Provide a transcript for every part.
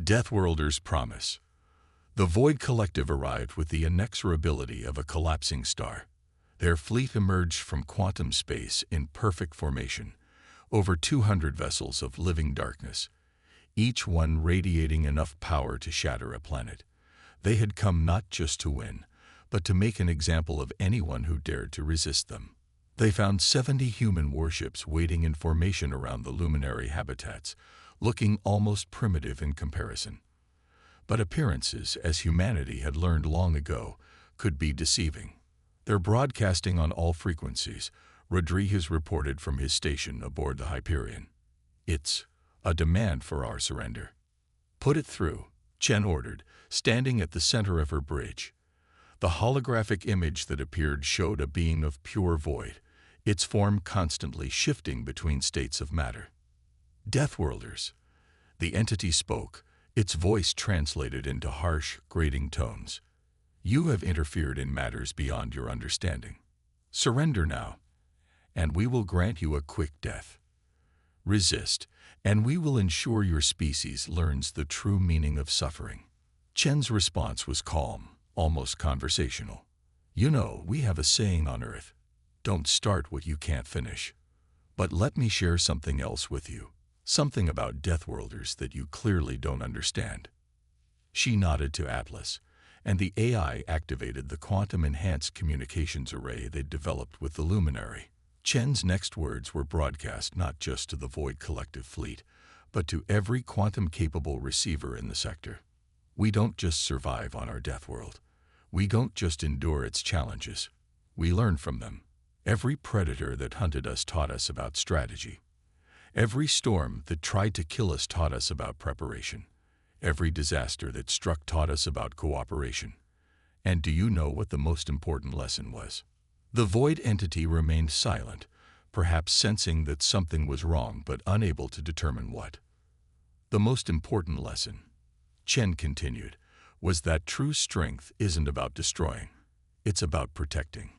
Deathworlder's promise. The Void Collective arrived with the inexorability of a collapsing star. Their fleet emerged from quantum space in perfect formation, over 200 vessels of living darkness, each one radiating enough power to shatter a planet. They had come not just to win, but to make an example of anyone who dared to resist them. They found 70 human warships waiting in formation around the luminary habitats, looking almost primitive in comparison. But appearances, as humanity had learned long ago, could be deceiving. They're broadcasting on all frequencies, Rodriguez reported from his station aboard the Hyperion. It's a demand for our surrender. Put it through, Chen ordered, standing at the center of her bridge. The holographic image that appeared showed a being of pure void, its form constantly shifting between states of matter. Deathworlders. The entity spoke, its voice translated into harsh, grating tones. You have interfered in matters beyond your understanding. Surrender now, and we will grant you a quick death. Resist, and we will ensure your species learns the true meaning of suffering. Chen's response was calm, almost conversational. You know, we have a saying on Earth, don't start what you can't finish. But let me share something else with you, something about Deathworlders that you clearly don't understand. She nodded to Atlas, and the AI activated the quantum-enhanced communications array they'd developed with the Luminary. Chen's next words were broadcast not just to the Void Collective fleet, but to every quantum-capable receiver in the sector. We don't just survive on our death world. We don't just endure its challenges. We learn from them. Every predator that hunted us taught us about strategy. Every storm that tried to kill us taught us about preparation. Every disaster that struck taught us about cooperation. And do you know what the most important lesson was? The void entity remained silent, perhaps sensing that something was wrong but unable to determine what. The most important lesson, Chen continued, was that true strength isn't about destroying. It's about protecting.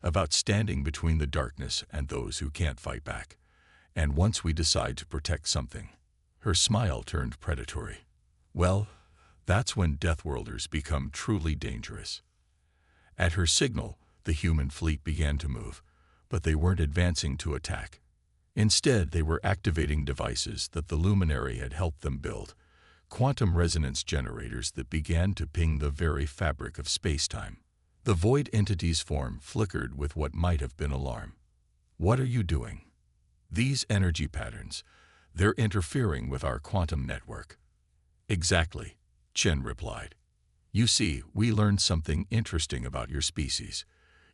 About standing between the darkness and those who can't fight back. And once we decide to protect something, her smile turned predatory. Well, that's when Deathworlders become truly dangerous. At her signal, the human fleet began to move, but they weren't advancing to attack. Instead, they were activating devices that the Luminary had helped them build, quantum resonance generators that began to ping the very fabric of space-time. The void entity's form flickered with what might have been alarm. What are you doing? These energy patterns, they're interfering with our quantum network. Exactly, Chen replied. You see, we learned something interesting about your species.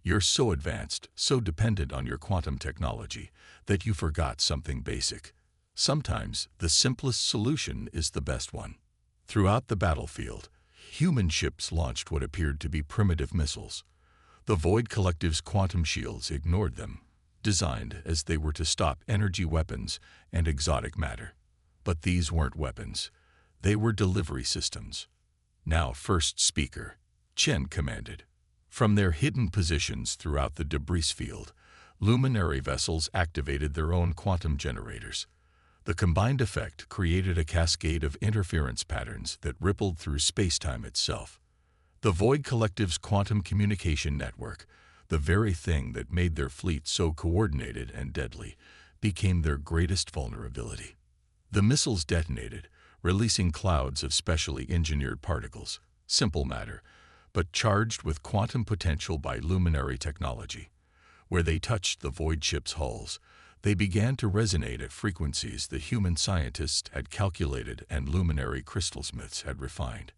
You're so advanced, so dependent on your quantum technology, that you forgot something basic. Sometimes, the simplest solution is the best one. Throughout the battlefield, human ships launched what appeared to be primitive missiles. The Void Collective's quantum shields ignored them, designed as they were to stop energy weapons and exotic matter. But these weren't weapons. They were delivery systems. Now, first speaker, Chen commanded. From their hidden positions throughout the debris field, luminary vessels activated their own quantum generators. The combined effect created a cascade of interference patterns that rippled through space-time itself. The Void Collective's quantum communication network, the very thing that made their fleet so coordinated and deadly, became their greatest vulnerability. The missiles detonated, releasing clouds of specially engineered particles, simple matter, but charged with quantum potential by luminary technology. Where they touched the void ship's hulls, they began to resonate at frequencies that human scientists had calculated and luminary crystalsmiths had refined.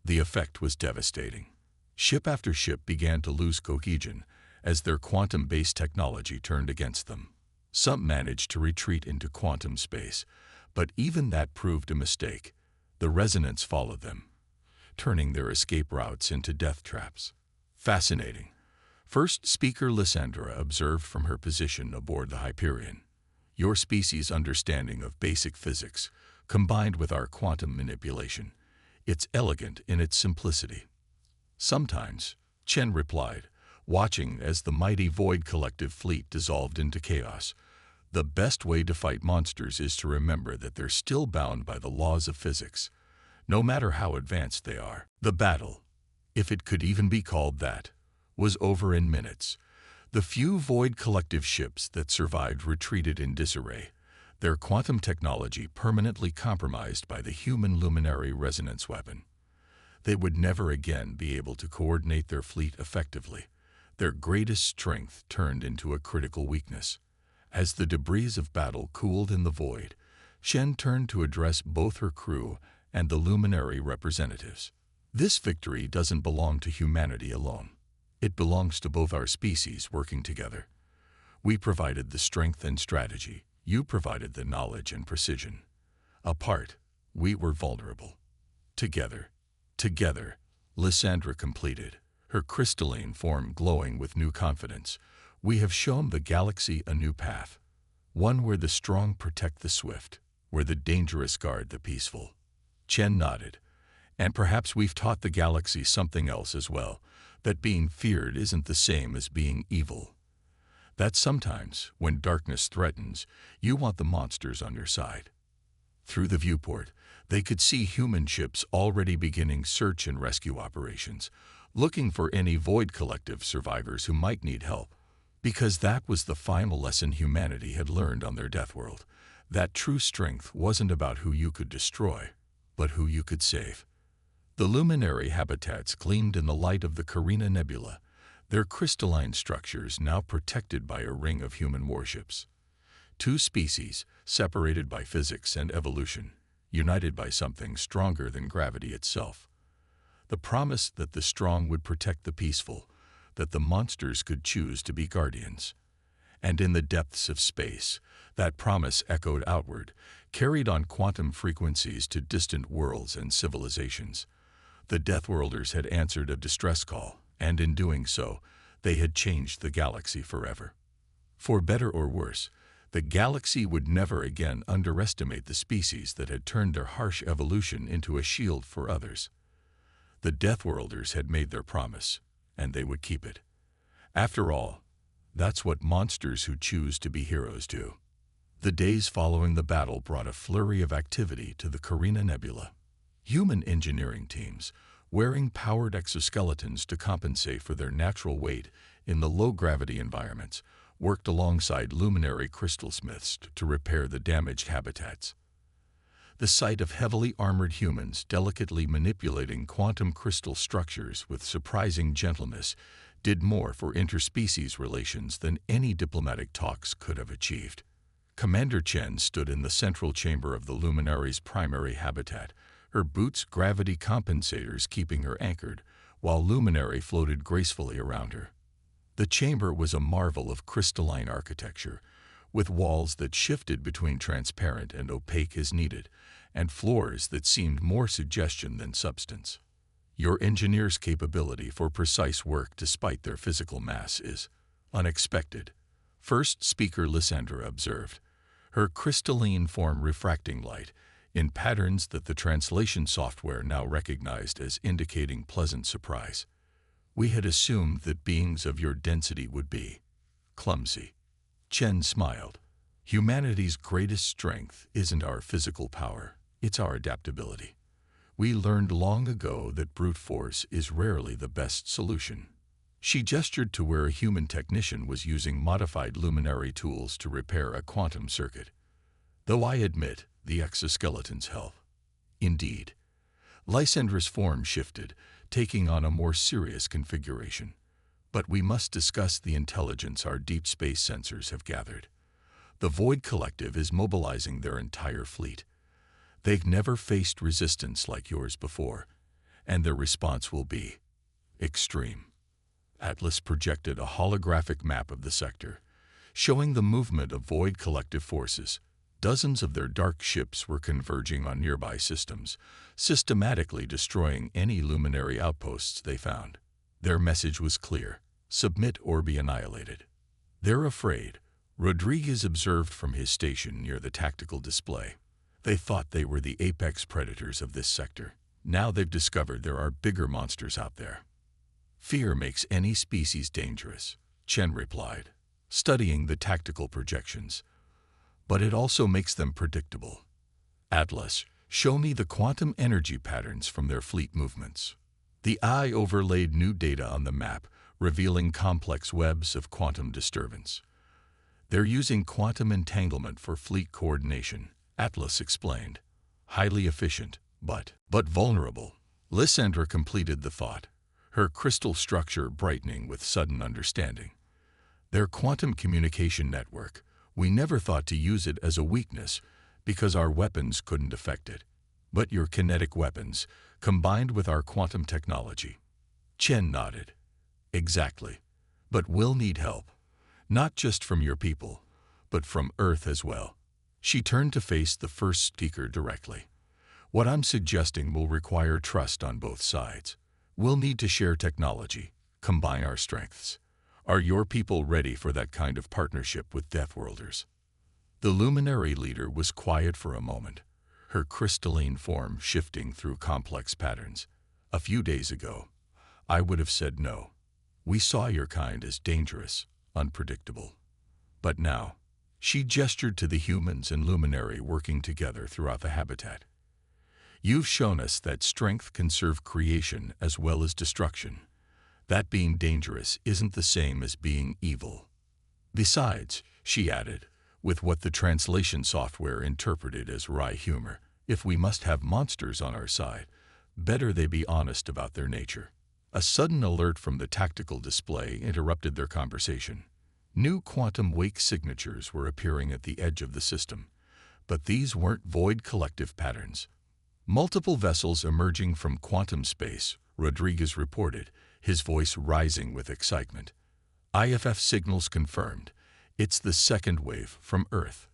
The effect was devastating. Ship after ship began to lose cohesion as their quantum-based technology turned against them. Some managed to retreat into quantum space, but even that proved a mistake. The resonance followed them, turning their escape routes into death traps. Fascinating. First speaker Lysandra observed from her position aboard the Hyperion. Your species' understanding of basic physics, combined with our quantum manipulation, it's elegant in its simplicity. Sometimes, Chen replied, watching as the mighty Void Collective fleet dissolved into chaos. The best way to fight monsters is to remember that they're still bound by the laws of physics. no matter how advanced they are. The battle, if it could even be called that, was over in minutes. The few Void Collective ships that survived retreated in disarray, their quantum technology permanently compromised by the human luminary resonance weapon. They would never again be able to coordinate their fleet effectively. Their greatest strength turned into a critical weakness. As the debris of battle cooled in the void, Shen turned to address both her crew and the luminary representatives. This victory doesn't belong to humanity alone. It belongs to both our species working together. We provided the strength and strategy. You provided the knowledge and precision. Apart, we were vulnerable. Together, Lysandra completed, her crystalline form glowing with new confidence. We have shown the galaxy a new path, one where the strong protect the swift, where the dangerous guard the peaceful. Chen nodded. And perhaps we've taught the galaxy something else as well, that being feared isn't the same as being evil. That sometimes, when darkness threatens, you want the monsters on your side. Through the viewport, they could see human ships already beginning search and rescue operations, looking for any Void Collective survivors who might need help. Because that was the final lesson humanity had learned on their death world, that true strength wasn't about who you could destroy, but who you could save. The luminary habitats gleamed in the light of the Carina Nebula, their crystalline structures now protected by a ring of human warships. Two species, separated by physics and evolution, united by something stronger than gravity itself. The promise that the strong would protect the peaceful, that the monsters could choose to be guardians. And in the depths of space, that promise echoed outward, carried on quantum frequencies to distant worlds and civilizations. The Deathworlders had answered a distress call, and in doing so, they had changed the galaxy forever. For better or worse, the galaxy would never again underestimate the species that had turned their harsh evolution into a shield for others. The Deathworlders had made their promise, and they would keep it. After all, that's what monsters who choose to be heroes do. The days following the battle brought a flurry of activity to the Carina Nebula. Human engineering teams, wearing powered exoskeletons to compensate for their natural weight in the low-gravity environments, worked alongside luminary crystalsmiths to repair the damaged habitats. The sight of heavily armored humans delicately manipulating quantum crystal structures with surprising gentleness did more for interspecies relations than any diplomatic talks could have achieved. Commander Chen stood in the central chamber of the luminary's primary habitat, her boots gravity compensators keeping her anchored, while luminary floated gracefully around her. The chamber was a marvel of crystalline architecture, with walls that shifted between transparent and opaque as needed, and floors that seemed more suggestion than substance. Your engineers' capability for precise work despite their physical mass is unexpected, First Speaker Lysandra observed, her crystalline form refracting light in patterns that the translation software now recognized as indicating pleasant surprise. We had assumed that beings of your density would be clumsy. Chen smiled. Humanity's greatest strength isn't our physical power, it's our adaptability. We learned long ago that brute force is rarely the best solution. She gestured to where a human technician was using modified luminary tools to repair a quantum circuit. Though I admit the exoskeleton's help. Indeed. Lysandra's form shifted, taking on a more serious configuration. But we must discuss the intelligence our deep space sensors have gathered. The Void Collective is mobilizing their entire fleet. They've never faced resistance like yours before, and their response will be extreme. Atlas projected a holographic map of the sector, showing the movement of Void Collective forces. Dozens of their dark ships were converging on nearby systems, systematically destroying any luminary outposts they found. Their message was clear: submit or be annihilated. They're afraid, Rodriguez observed from his station near the tactical display. They thought they were the apex predators of this sector. Now they've discovered there are bigger monsters out there. Fear makes any species dangerous, Chen replied, studying the tactical projections. But it also makes them predictable. Atlas, Show me the quantum energy patterns from their fleet movements. The eye overlaid new data on the map, revealing complex webs of quantum disturbance. They're using quantum entanglement for fleet coordination, Atlas explained. Highly efficient, but vulnerable. Lysandra completed the thought, her crystal structure brightening with sudden understanding. Their quantum communication network, we never thought to use it as a weakness because our weapons couldn't affect it. But your kinetic weapons, combined with our quantum technology. Chen nodded. Exactly. But we'll need help. Not just from your people, but from Earth as well. She turned to face the first speaker directly. What I'm suggesting will require trust on both sides. We'll need to share technology, combine our strengths. Are your people ready for that kind of partnership with Deathworlders? The luminary leader was quiet for a moment, her crystalline form shifting through complex patterns. A few days ago, I would have said no. We saw your kind as dangerous, unpredictable. But now, she gestured to the humans and luminary working together throughout the habitat. You've shown us that strength can serve creation as well as destruction. That being dangerous isn't the same as being evil. Besides, she added, with what the translation software interpreted as wry humor, if we must have monsters on our side, better they be honest about their nature. A sudden alert from the tactical display interrupted their conversation. New quantum wake signatures were appearing at the edge of the system, but these weren't void collective patterns. Multiple vessels emerging from quantum space, Rodriguez reported, his voice rising with excitement. IFF signals confirmed. It's the second wave from Earth.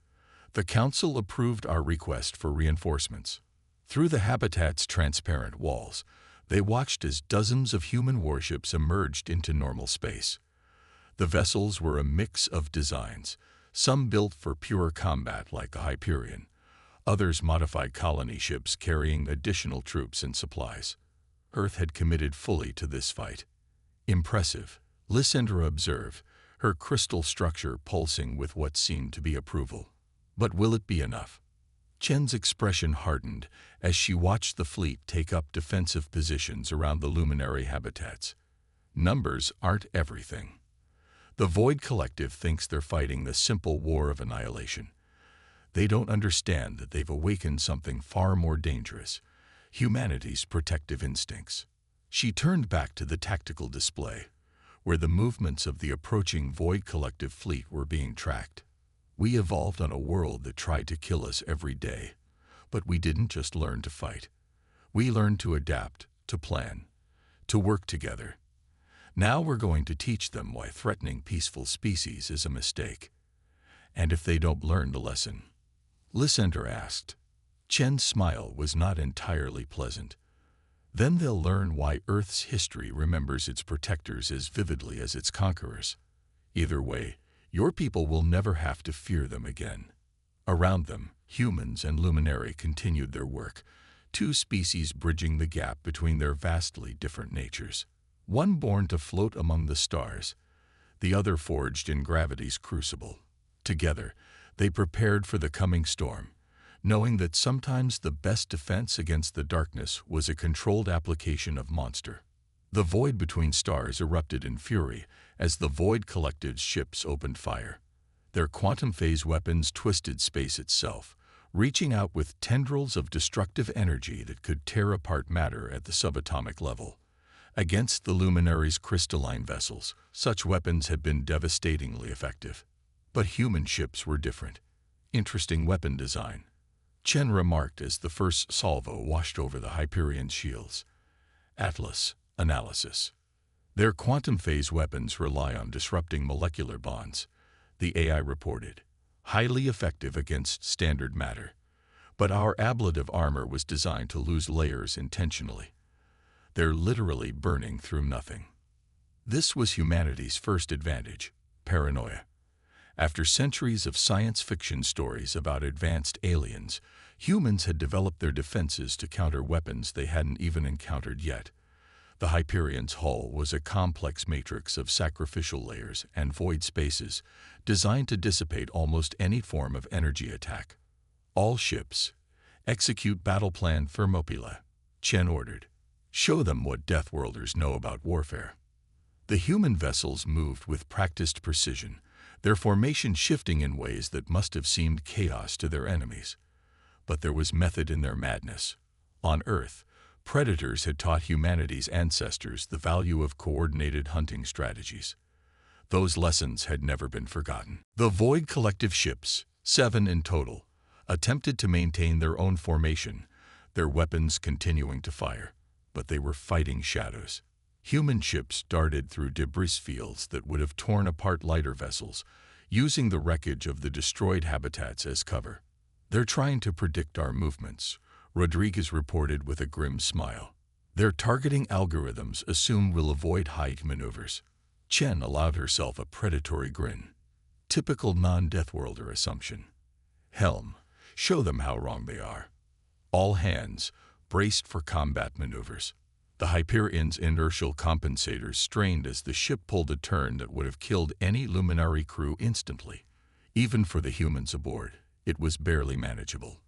The Council approved our request for reinforcements. Through the habitat's transparent walls, they watched as dozens of human warships emerged into normal space. The vessels were a mix of designs, some built for pure combat like the Hyperion, others modified colony ships carrying additional troops and supplies. Earth had committed fully to this fight. Impressive, Lysandra observed, her crystal structure pulsing with what seemed to be approval. But will it be enough? Chen's expression hardened as she watched the fleet take up defensive positions around the luminary habitats. Numbers aren't everything. The Void Collective thinks they're fighting the simple war of annihilation. They don't understand that they've awakened something far more dangerous, humanity's protective instincts. She turned back to the tactical display, where the movements of the approaching Void Collective fleet were being tracked. We evolved on a world that tried to kill us every day, but we didn't just learn to fight. We learned to adapt, to plan, to work together. Now we're going to teach them why threatening peaceful species is a mistake. And if they don't learn the lesson? Lysandra asked. Chen's smile was not entirely pleasant. Then they'll learn why Earth's history remembers its protectors as vividly as its conquerors. Either way, your people will never have to fear them again. Around them, humans and luminary continued their work, two species bridging the gap between their vastly different natures. One born to float among the stars, the other forged in gravity's crucible. Together, they prepared for the coming storm, knowing that sometimes the best defense against the darkness was a controlled application of monster. The void between stars erupted in fury as the Void Collective's ships opened fire. Their quantum phase weapons twisted space itself, reaching out with tendrils of destructive energy that could tear apart matter at the subatomic level. Against the luminary's crystalline vessels, such weapons had been devastatingly effective. But human ships were different. Interesting weapon design, Chen remarked as the first salvo washed over the Hyperion's shields. Atlas, analysis. Their quantum phase weapons rely on disrupting molecular bonds, the AI reported. Highly effective against standard matter. But our ablative armor was designed to lose layers intentionally. They're literally burning through nothing. This was humanity's first advantage, paranoia. After centuries of science fiction stories about advanced aliens, humans had developed their defenses to counter weapons they hadn't even encountered yet. The Hyperion's hull was a complex matrix of sacrificial layers and void spaces designed to dissipate almost any form of energy attack. All ships, Execute battle plan Thermopylae, Chen ordered. Show them what Deathworlders know about warfare. The human vessels moved with practiced precision, their formation shifting in ways that must have seemed chaos to their enemies. But there was method in their madness. On Earth, predators had taught humanity's ancestors the value of coordinated hunting strategies. Those lessons had never been forgotten. The Void Collective ships, 7 in total, attempted to maintain their own formation, their weapons continuing to fire, but they were fighting shadows. Human ships darted through debris fields that would have torn apart lighter vessels, using the wreckage of the destroyed habitats as cover. "They're trying to predict our movements," Rodriguez reported with a grim smile. "Their targeting algorithms assume we'll avoid height maneuvers." Chen allowed herself a predatory grin. Typical non-Deathworlder assumption. "Helm, show them how wrong they are." All hands braced for combat maneuvers. The Hyperion's inertial compensators strained as the ship pulled a turn that would have killed any Luminary crew instantly. Even for the humans aboard, it was barely manageable.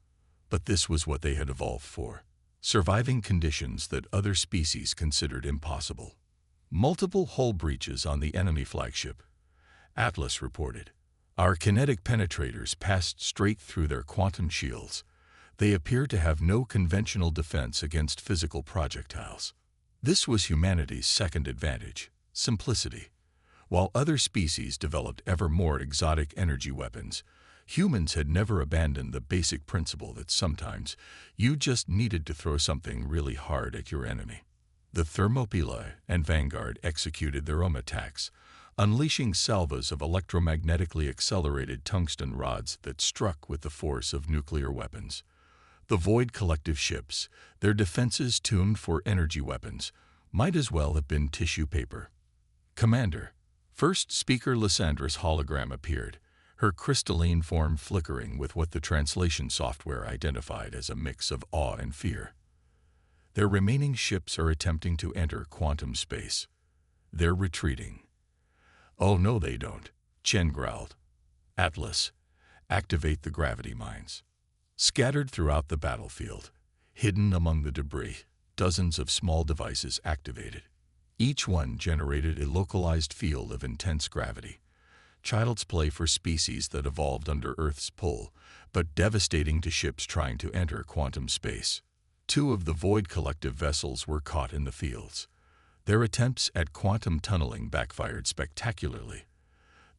But this was what they had evolved for, surviving conditions that other species considered impossible. Multiple hull breaches on the enemy flagship, Atlas reported. Our kinetic penetrators passed straight through their quantum shields. They appear to have no conventional defense against physical projectiles. This was humanity's second advantage, simplicity. While other species developed ever more exotic energy weapons, humans had never abandoned the basic principle that sometimes you just needed to throw something really hard at your enemy. The Thermopylae and Vanguard executed their own attacks, unleashing salvos of electromagnetically accelerated tungsten rods that struck with the force of nuclear weapons. The Void Collective ships, their defenses tuned for energy weapons, might as well have been tissue paper. "Commander," First Speaker Lyssandra's hologram appeared, her crystalline form flickering with what the translation software identified as a mix of awe and fear. "Their remaining ships are attempting to enter quantum space. They're retreating." "Oh no they don't," Chen growled. "Atlas, activate the gravity mines." Scattered throughout the battlefield, hidden among the debris, dozens of small devices activated. Each one generated a localized field of intense gravity. Child's play for species that evolved under Earth's pull, but devastating to ships trying to enter quantum space. 2 of the Void Collective vessels were caught in the fields. Their attempts at quantum tunneling backfired spectacularly,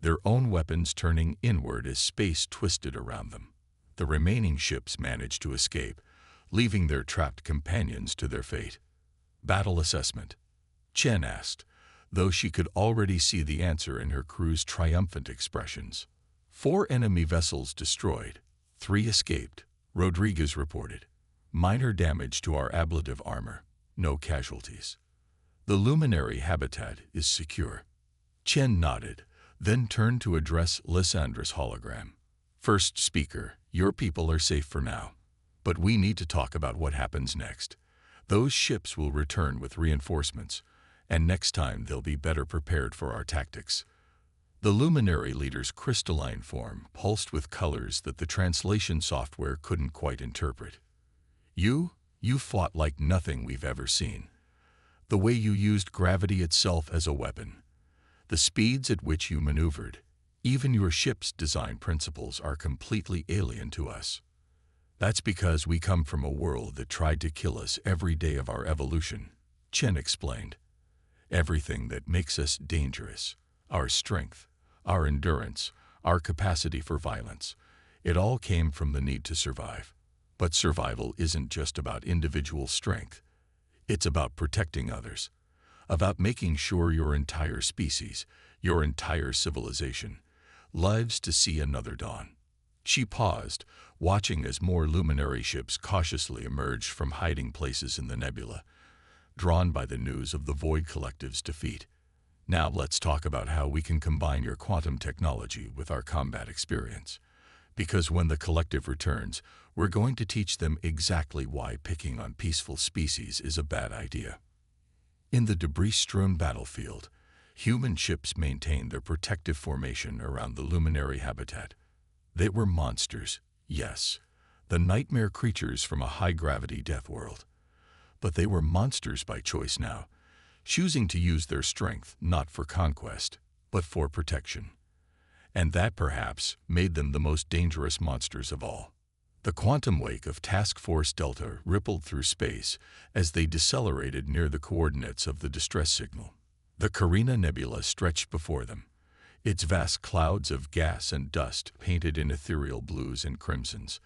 their own weapons turning inward as space twisted around them. The remaining ships managed to escape, leaving their trapped companions to their fate. "Battle assessment," Chen asked, though she could already see the answer in her crew's triumphant expressions. 4 enemy vessels destroyed, 3 escaped, Rodriguez reported. "Minor damage to our ablative armor, no casualties. The Luminary habitat is secure." Chen nodded, then turned to address Lyssandra's hologram. "First Speaker, your people are safe for now. But we need to talk about what happens next. Those ships will return with reinforcements, and next time they'll be better prepared for our tactics." The Luminary leader's crystalline form pulsed with colors that the translation software couldn't quite interpret. You fought like nothing we've ever seen. The way you used gravity itself as a weapon, the speeds at which you maneuvered, even your ship's design principles are completely alien to us. That's because we come from a world that tried to kill us every day of our evolution, Chen explained. Everything that makes us dangerous, our strength, our endurance, our capacity for violence, it all came from the need to survive. But survival isn't just about individual strength. It's about protecting others, about making sure your entire species, your entire civilization, lives to see another dawn. She paused, watching as more Luminary ships cautiously emerged from hiding places in the nebula, drawn by the news of the Void Collective's defeat. "Now let's talk about how we can combine your quantum technology with our combat experience. Because when the Collective returns, we're going to teach them exactly why picking on peaceful species is a bad idea." In the debris-strewn battlefield, human ships maintained their protective formation around the Luminary habitat. They were monsters, yes. the nightmare creatures from a high-gravity death world. But they were monsters by choice now, choosing to use their strength not for conquest, but for protection. And that perhaps made them the most dangerous monsters of all. The quantum wake of Task Force Delta rippled through space as they decelerated near the coordinates of the distress signal. The Carina Nebula stretched before them, its vast clouds of gas and dust painted in ethereal blues and crimsons.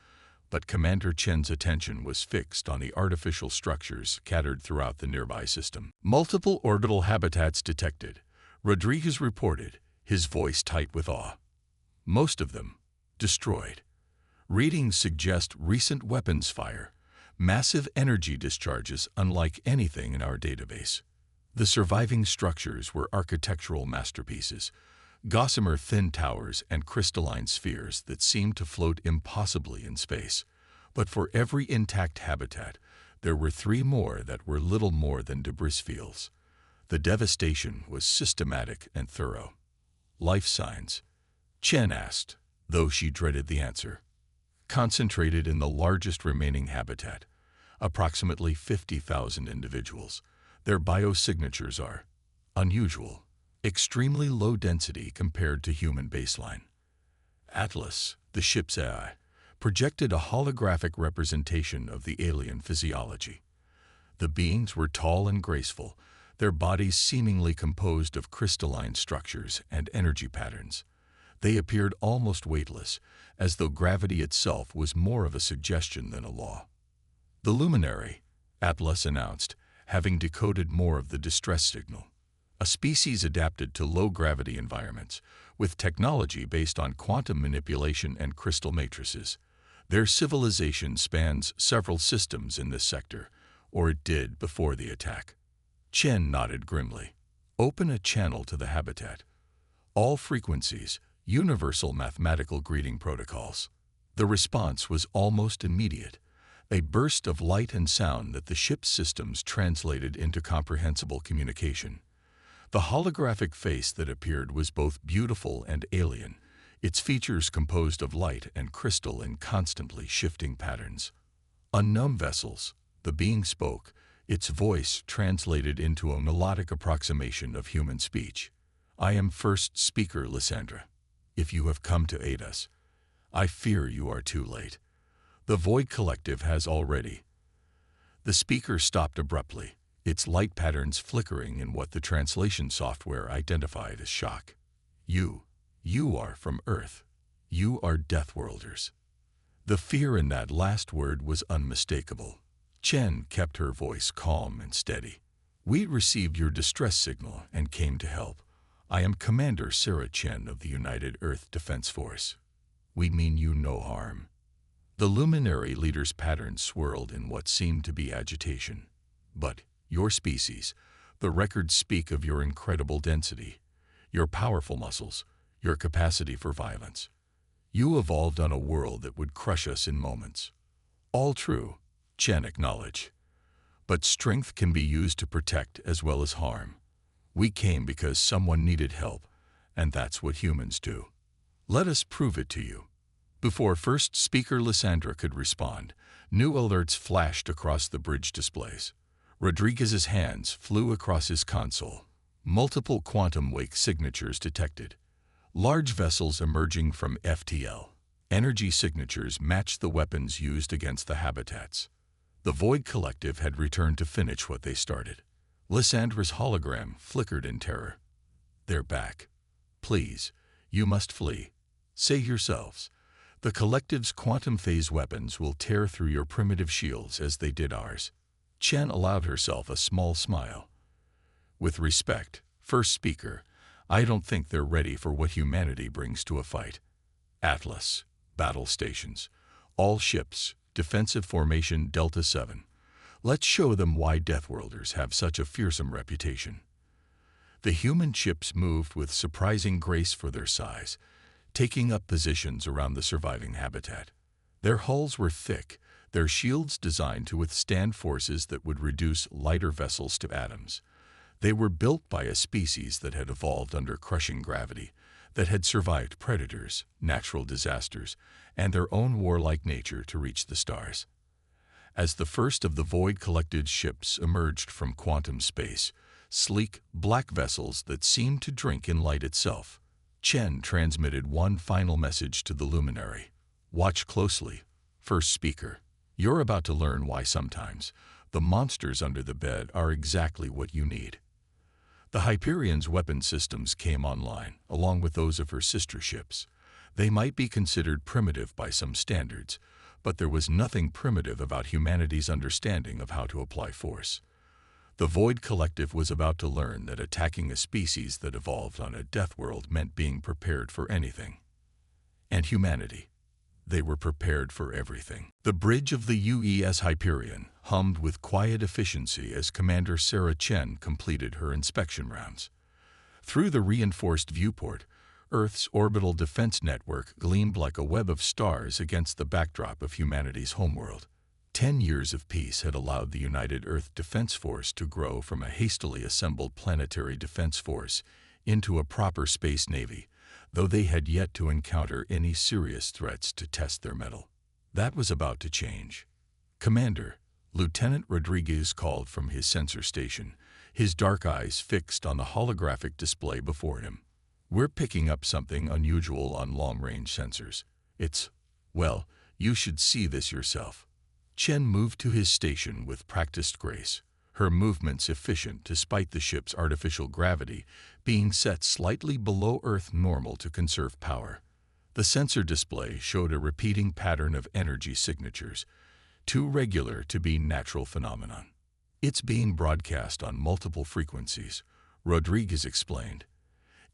But Commander Chen's attention was fixed on the artificial structures scattered throughout the nearby system. Multiple orbital habitats detected, Rodriguez reported, his voice tight with awe. Most of them destroyed. Readings suggest recent weapons fire, massive energy discharges unlike anything in our database. The surviving structures were architectural masterpieces, gossamer thin towers and crystalline spheres that seemed to float impossibly in space. But for every intact habitat, there were 3 more that were little more than debris fields. The devastation was systematic and thorough. Life signs? Chen asked, though she dreaded the answer. Concentrated in the largest remaining habitat, approximately 50,000 individuals. Their biosignatures are unusual, extremely low density compared to human baseline. Atlas, the ship's AI, projected a holographic representation of the alien physiology. The beings were tall and graceful, their bodies seemingly composed of crystalline structures and energy patterns. They appeared almost weightless, as though gravity itself was more of a suggestion than a law. The luminary, Atlas announced, having decoded more of the distress signal. A species adapted to low-gravity environments, with technology based on quantum manipulation and crystal matrices. Their civilization spans several systems in this sector, or it did before the attack. Chen nodded grimly. Open a channel to the habitat. All frequencies, universal mathematical greeting protocols. The response was almost immediate, a burst of light and sound that the ship's systems translated into comprehensible communication. The holographic face that appeared was both beautiful and alien, its features composed of light and crystal in constantly shifting patterns. Unknown vessels, the being spoke, its voice translated into a melodic approximation of human speech. I am first speaker Lysandra. If you have come to aid us, I fear you are too late. The Void Collective has already. The speaker stopped abruptly, its light patterns flickering in what the translation software identified as shock. You are from Earth. You are Deathworlders. The fear in that last word was unmistakable. Chen kept her voice calm and steady. We received your distress signal and came to help. I am Commander Sarah Chen of the United Earth Defense Force. We mean you no harm. The luminary leader's patterns swirled in what seemed to be agitation. But your species, the records speak of your incredible density, your powerful muscles, your capacity for violence. You evolved on a world that would crush us in moments. All true, Chen acknowledged. But strength can be used to protect as well as harm. We came because someone needed help, and that's what humans do. Let us prove it to you. Before first speaker Lysandra could respond, new alerts flashed across the bridge displays. Rodriguez's hands flew across his console. Multiple quantum wake signatures detected. Large vessels emerging from FTL. Energy signatures matched the weapons used against the habitats. The Void Collective had returned to finish what they started. Lysandra's hologram flickered in terror. They're back. Please, you must flee. Say yourselves. The Collective's quantum phase weapons will tear through your primitive shields as they did ours. Chen allowed herself a small smile. With respect, first speaker, I don't think they're ready for what humanity brings to a fight. Atlas, battle stations, all ships, defensive formation Delta 7. Let's show them why Deathworlders have such a fearsome reputation. The human ships moved with surprising grace for their size, taking up positions around the surviving habitat. Their hulls were thick, their shields designed to withstand forces that would reduce lighter vessels to atoms. They were built by a species that had evolved under crushing gravity, that had survived predators, natural disasters, and their own warlike nature to reach the stars. As the first of the Void-collected ships emerged from quantum space, sleek, black vessels that seemed to drink in light itself, Chen transmitted one final message to the luminary. "Watch closely, first speaker. You're about to learn why sometimes the monsters under the bed are exactly what you need." The Hyperion's weapon systems came online, along with those of her sister ships. They might be considered primitive by some standards, but there was nothing primitive about humanity's understanding of how to apply force. The Void Collective was about to learn that attacking a species that evolved on a death world meant being prepared for anything. And humanity. They were prepared for everything. The bridge of the UES Hyperion hummed with quiet efficiency as Commander Sarah Chen completed her inspection rounds. Through the reinforced viewport, Earth's orbital defense network gleamed like a web of stars against the backdrop of humanity's homeworld. 10 years of peace had allowed the United Earth Defense Force to grow from a hastily assembled planetary defense force into a proper space navy, though they had yet to encounter any serious threats to test their mettle. That was about to change. "Commander," Lieutenant Rodriguez called from his sensor station, his dark eyes fixed on the holographic display before him. "We're picking up something unusual on long-range sensors. Well, you should see this yourself." Chen moved to his station with practiced grace, her movements efficient despite the ship's artificial gravity being set slightly below Earth normal to conserve power. The sensor display showed a repeating pattern of energy signatures, too regular to be natural phenomenon. "It's being broadcast on multiple frequencies," Rodriguez explained,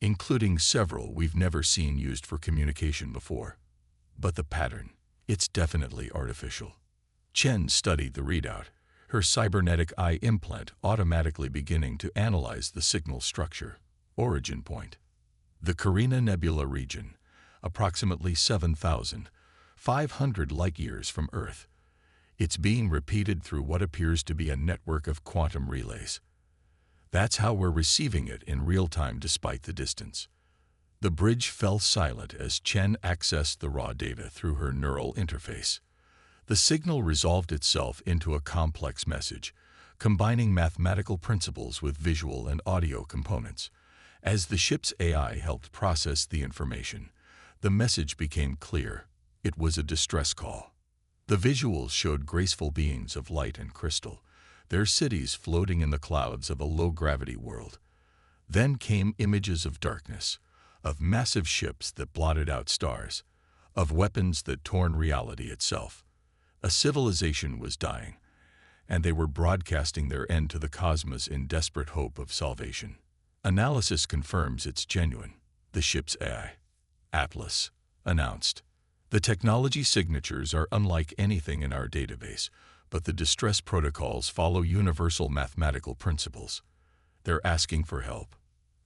"including several we've never seen used for communication before. But the pattern, it's definitely artificial." Chen studied the readout, her cybernetic eye implant automatically beginning to analyze the signal structure. Origin point: the Carina Nebula region, approximately 7,500 light-years from Earth. It's being repeated through what appears to be a network of quantum relays. That's how we're receiving it in real time despite the distance. The bridge fell silent as Chen accessed the raw data through her neural interface. The signal resolved itself into a complex message, combining mathematical principles with visual and audio components. As the ship's AI helped process the information, the message became clear. It was a distress call. The visuals showed graceful beings of light and crystal, their cities floating in the clouds of a low-gravity world. Then came images of darkness, of massive ships that blotted out stars, of weapons that torn reality itself. A civilization was dying, and they were broadcasting their end to the cosmos in desperate hope of salvation. "Analysis confirms it's genuine," the ship's AI, Atlas, announced. "The technology signatures are unlike anything in our database, but the distress protocols follow universal mathematical principles. They're asking for help."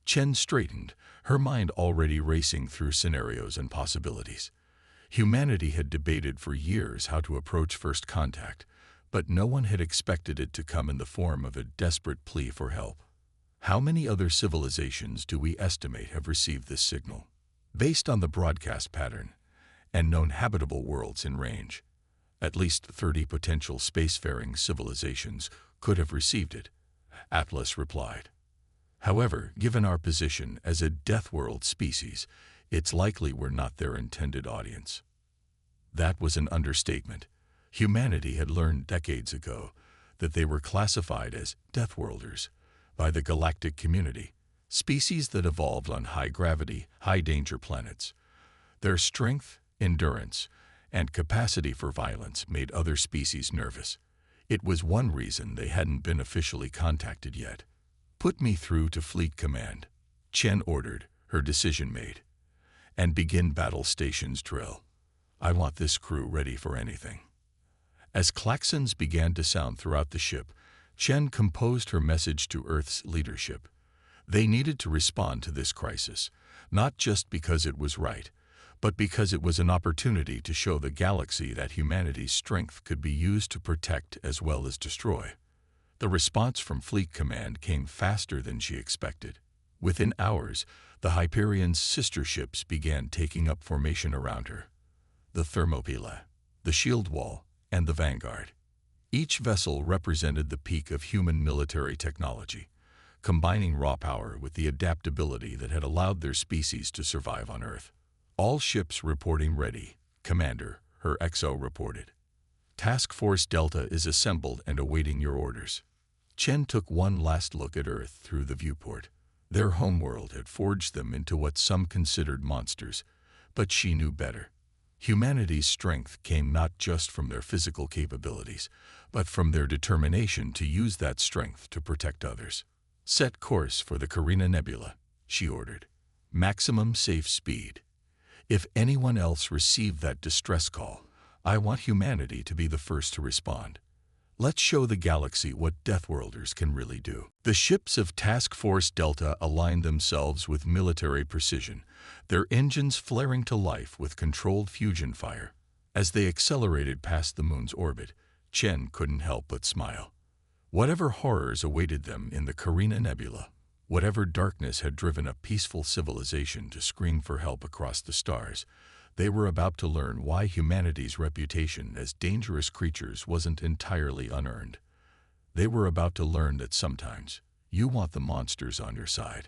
Chen straightened, her mind already racing through scenarios and possibilities. Humanity had debated for years how to approach first contact, but no one had expected it to come in the form of a desperate plea for help. How many other civilizations do we estimate have received this signal? Based on the broadcast pattern and known habitable worlds in range, at least 30 potential spacefaring civilizations could have received it, Atlas replied. However, given our position as a death world species, it's likely we're not their intended audience. That was an understatement. Humanity had learned decades ago that they were classified as Deathworlders by the galactic community, species that evolved on high-gravity, high-danger planets. Their strength, endurance, and capacity for violence made other species nervous. It was one reason they hadn't been officially contacted yet. "Put me through to Fleet Command," Chen ordered, her decision made. "And begin battle stations drill. I want this crew ready for anything." As klaxons began to sound throughout the ship, Chen composed her message to Earth's leadership. They needed to respond to this crisis, not just because it was right, but because it was an opportunity to show the galaxy that humanity's strength could be used to protect as well as destroy. The response from Fleet Command came faster than she expected. Within hours, the Hyperion's sister ships began taking up formation around her. The Thermopylae, the Shield Wall, and the Vanguard. Each vessel represented the peak of human military technology, combining raw power with the adaptability that had allowed their species to survive on Earth. All ships reporting ready, Commander, her XO reported. Task Force Delta is assembled and awaiting your orders. Chen took one last look at Earth through the viewport. Their homeworld had forged them into what some considered monsters, but she knew better. Humanity's strength came not just from their physical capabilities, but from their determination to use that strength to protect others. Set course for the Carina Nebula, she ordered. Maximum safe speed. If anyone else received that distress call, I want humanity to be the first to respond. Let's show the galaxy what Deathworlders can really do. The ships of Task Force Delta aligned themselves with military precision, their engines flaring to life with controlled fusion fire. As they accelerated past the moon's orbit, Chen couldn't help but smile. Whatever horrors awaited them in the Carina Nebula, whatever darkness had driven a peaceful civilization to scream for help across the stars, they were about to learn why humanity's reputation as dangerous creatures wasn't entirely unearned. They were about to learn that sometimes you want the monsters on your side.